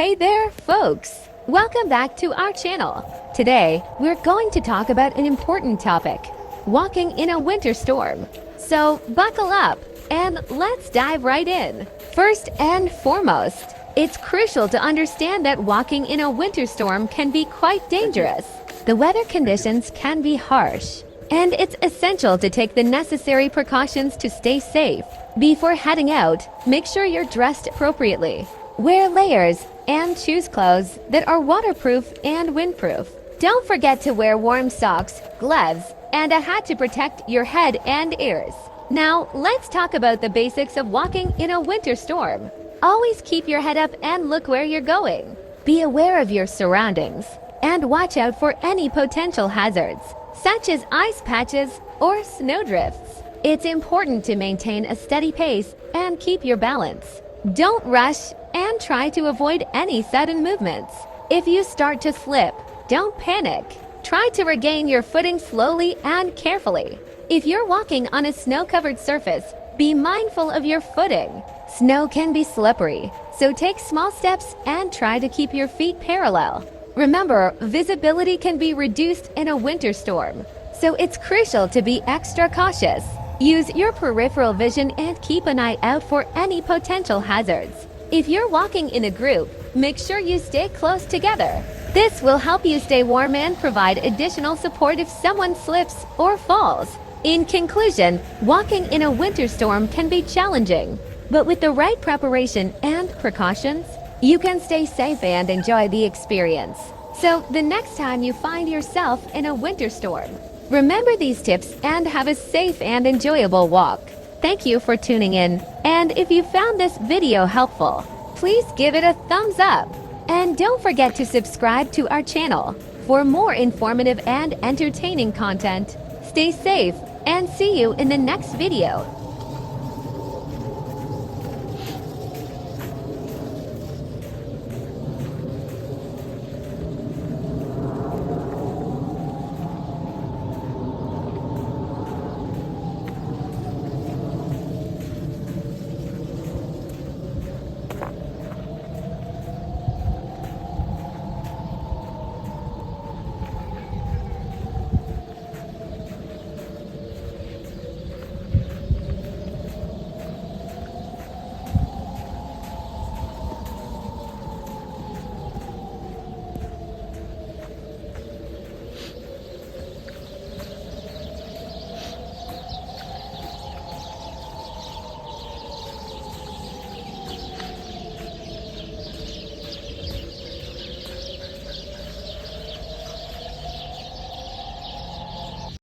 Hey there, folks! Welcome back to our channel. Today, we're going to talk about an important topic, walking in a winter storm. So, buckle up and let's dive right in. First and foremost, it's crucial to understand that walking in a winter storm can be quite dangerous. The weather conditions can be harsh, and it's essential to take the necessary precautions to stay safe. Before heading out, make sure you're dressed appropriately. Wear layers and choose clothes that are waterproof and windproof. Don't forget to wear warm socks, gloves, and a hat to protect your head and ears. Now, let's talk about the basics of walking in a winter storm. Always keep your head up and look where you're going. Be aware of your surroundings and watch out for any potential hazards, such as ice patches or snowdrifts. It's important to maintain a steady pace and keep your balance. Don't rush and try to avoid any sudden movements. If you start to slip, don't panic. Try to regain your footing slowly and carefully. If you're walking on a snow-covered surface, be mindful of your footing. Snow can be slippery, so take small steps and try to keep your feet parallel. Remember, visibility can be reduced in a winter storm, so it's crucial to be extra cautious. Use your peripheral vision and keep an eye out for any potential hazards. If you're walking in a group, make sure you stay close together. This will help you stay warm and provide additional support if someone slips or falls. In conclusion, walking in a winter storm can be challenging, but with the right preparation and precautions, you can stay safe and enjoy the experience. So the next time you find yourself in a winter storm, remember these tips and have a safe and enjoyable walk. Thank you for tuning in, and if you found this video helpful, please give it a thumbs up. And don't forget to subscribe to our channel for more informative and entertaining content. Stay safe and see you in the next video.